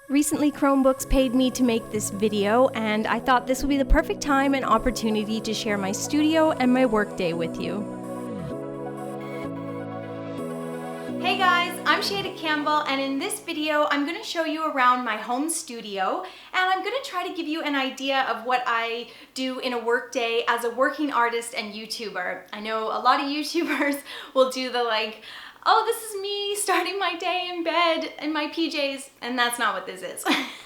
Recently, Chromebooks paid me to make this video, and I thought this would be the perfect time and opportunity to share my studio and my workday with you. Hey guys, I'm Shayda Campbell, and in this video I'm going to show you around my home studio, and I'm going to try to give you an idea of what I do in a workday as a working artist and YouTuber. I know a lot of YouTubers will do the oh, this is me starting my day in bed in my PJs, and that's not what this is.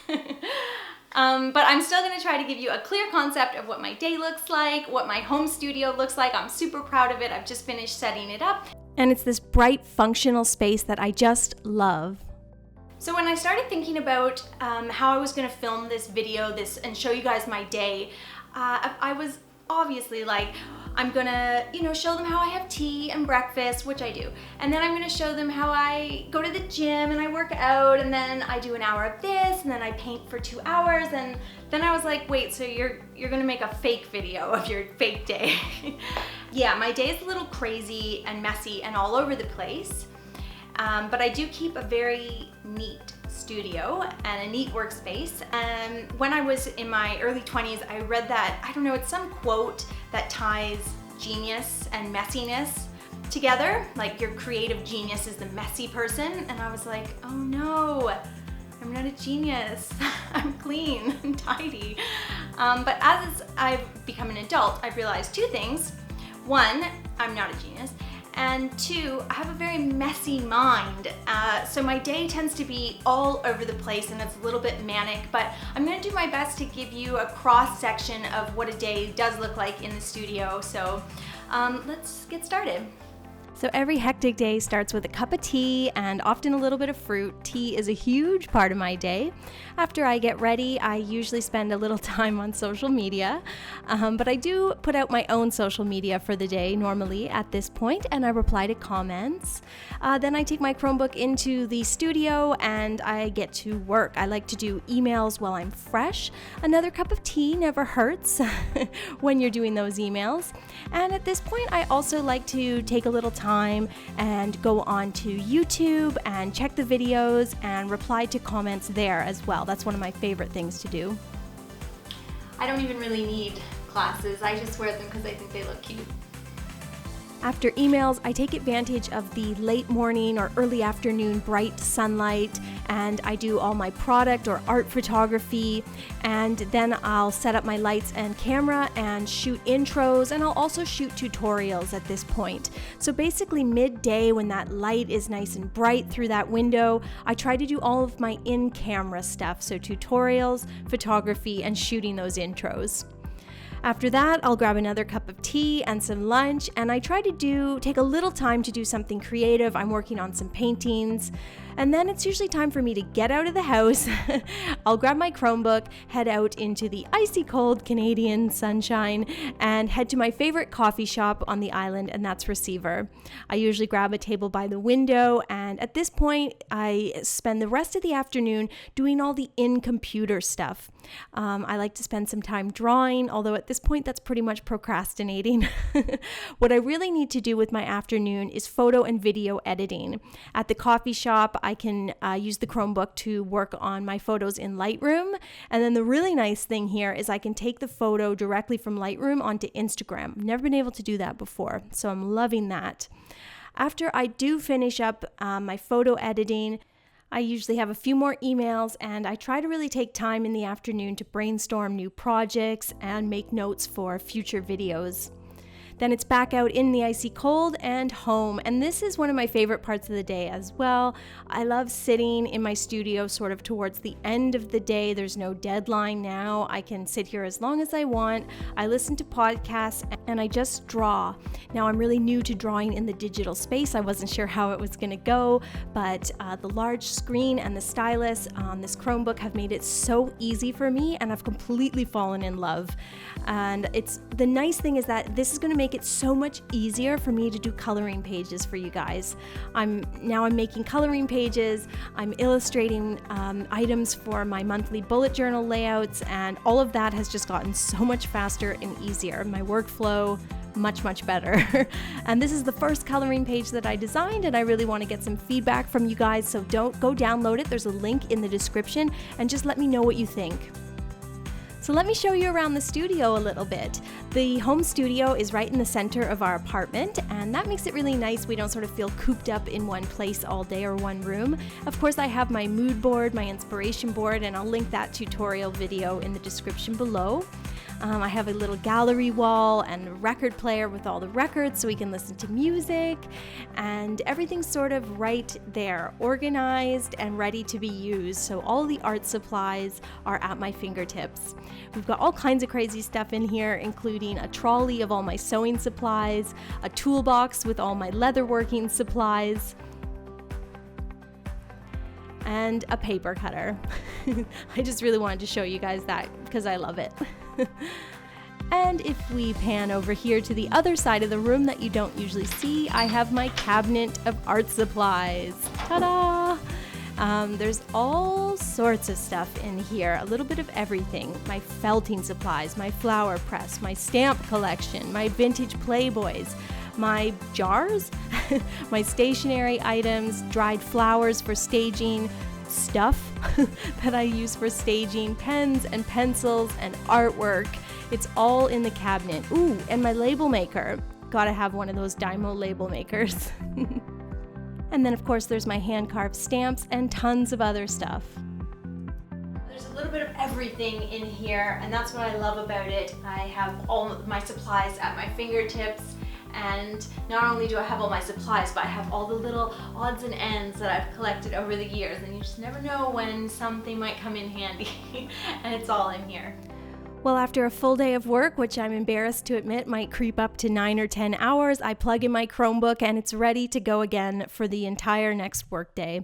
But I'm still going to try to give you a clear concept of what my day looks like, what my home studio looks like. I'm super proud of it. I've just finished setting it up. And it's this bright, functional space that I just love. So when I started thinking about how I was going to film this video and show you guys my day, I was obviously like, I'm gonna, show them how I have tea and breakfast, which I do. And then I'm gonna show them how I go to the gym and I work out, and then I do an hour of this, and then I paint for 2 hours. And then I was like, wait, so you're gonna make a fake video of your fake day. Yeah, my day is a little crazy and messy and all over the place. But I do keep a very neat studio and a neat workspace. And when I was in my early 20s, I read that, I don't know, it's some quote that ties genius and messiness together. Like, your creative genius is the messy person. And I was like, oh no, I'm not a genius. I'm clean and tidy. But as I've become an adult, I've realized two things. One, I'm not a genius. And two, I have a very messy mind. So my day tends to be all over the place and it's a little bit manic, but I'm gonna do my best to give you a cross section of what a day does look like in the studio. So let's get started. So every hectic day starts with a cup of tea and often a little bit of fruit. Tea is a huge part of my day. After I get ready, I usually spend a little time on social media, but I do put out my own social media for the day normally at this point, and I reply to comments. Then I take my Chromebook into the studio and I get to work. I like to do emails while I'm fresh. Another cup of tea never hurts when you're doing those emails. And at this point, I also like to take a little time and go on to YouTube and check the videos and reply to comments there as well. That's one of my favorite things to do. I don't even really need glasses. I just wear them because I think they look cute. After emails, I take advantage of the late morning or early afternoon bright sunlight, and I do all my product or art photography, and then I'll set up my lights and camera and shoot intros, and I'll also shoot tutorials at this point. So basically midday, when that light is nice and bright through that window, I try to do all of my in-camera stuff, so tutorials, photography, and shooting those intros. After that, I'll grab another cup of tea and some lunch, and I try to take a little time to do something creative. I'm working on some paintings, and then it's usually time for me to get out of the house. I'll grab my Chromebook, head out into the icy cold Canadian sunshine, and head to my favorite coffee shop on the island, and that's Receiver. I usually grab a table by the window, and at this point, I spend the rest of the afternoon doing all the in-computer stuff. I like to spend some time drawing, although at this point that's pretty much procrastinating. What I really need to do with my afternoon is photo and video editing. At the coffee shop, I can use the Chromebook to work on my photos in Lightroom. And then the really nice thing here is I can take the photo directly from Lightroom onto Instagram. I've never been able to do that before, so I'm loving that. After I do finish up my photo editing, I usually have a few more emails, and I try to really take time in the afternoon to brainstorm new projects and make notes for future videos. Then it's back out in the icy cold and home, and this is one of my favorite parts of the day as well. I love sitting in my studio sort of towards the end of the day. There's no deadline now. I can sit here as long as I want. I listen to podcasts and I just draw. Now, I'm really new to drawing in the digital space. I wasn't sure how it was going to go, but the large screen and the stylus on this Chromebook have made it so easy for me, and I've completely fallen in love. And the nice thing is that this is going to make it so much easier for me to do coloring pages for you guys. I'm making coloring pages. I'm illustrating items for my monthly bullet journal layouts, and all of that has just gotten so much faster and easier. My workflow much, much better. And this is the first coloring page that I designed, and I really want to get some feedback from you guys, so don't go download it. There's a link in the description, and just let me know what you think. So let me show you around the studio a little bit. The home studio is right in the center of our apartment, and that makes it really nice. We don't sort of feel cooped up in one place all day or one room. Of course, I have my mood board, my inspiration board, and I'll link that tutorial video in the description below. I have a little gallery wall and a record player with all the records so we can listen to music, and everything's sort of right there, organized and ready to be used. So all the art supplies are at my fingertips. We've got all kinds of crazy stuff in here, including a trolley of all my sewing supplies, a toolbox with all my leatherworking supplies, and a paper cutter. I just really wanted to show you guys that because I love it. And if we pan over here to the other side of the room that you don't usually see, I have my cabinet of art supplies. Ta-da! There's all sorts of stuff in here, a little bit of everything. My felting supplies, my flower press, my stamp collection, my vintage Playboys, my jars, my stationery items, dried flowers for staging, stuff that I use for staging, pens and pencils and artwork. It's all in the cabinet. Ooh, and my label maker. Gotta have one of those Dymo label makers. And then of course there's my hand-carved stamps and tons of other stuff. There's a little bit of everything in here, and that's what I love about it. I have all of my supplies at my fingertips. And not only do I have all my supplies, but I have all the little odds and ends that I've collected over the years, and you just never know when something might come in handy. And it's all in here. Well, after a full day of work, which I'm embarrassed to admit might creep up to 9 or 10 hours, I plug in my Chromebook and it's ready to go again for the entire next workday.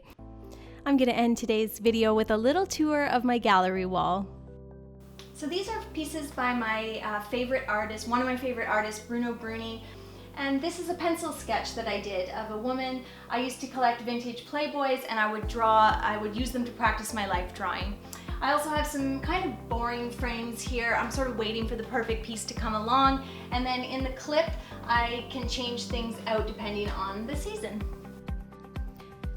I'm going to end today's video with a little tour of my gallery wall. So these are pieces by my favorite artist, one of my favorite artists, Bruno Bruni. And this is a pencil sketch that I did of a woman. I used to collect vintage Playboys, and I would use them to practice my life drawing. I also have some kind of boring frames here. I'm sort of waiting for the perfect piece to come along. And then in the clip, I can change things out depending on the season.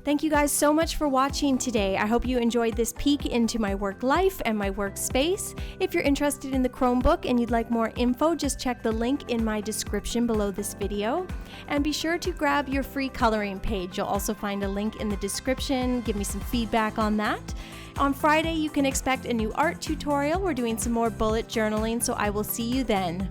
Thank you guys so much for watching today. I hope you enjoyed this peek into my work life and my workspace. If you're interested in the Chromebook and you'd like more info, just check the link in my description below this video. And be sure to grab your free coloring page. You'll also find a link in the description. Give me some feedback on that. On Friday, you can expect a new art tutorial. We're doing some more bullet journaling, so I will see you then.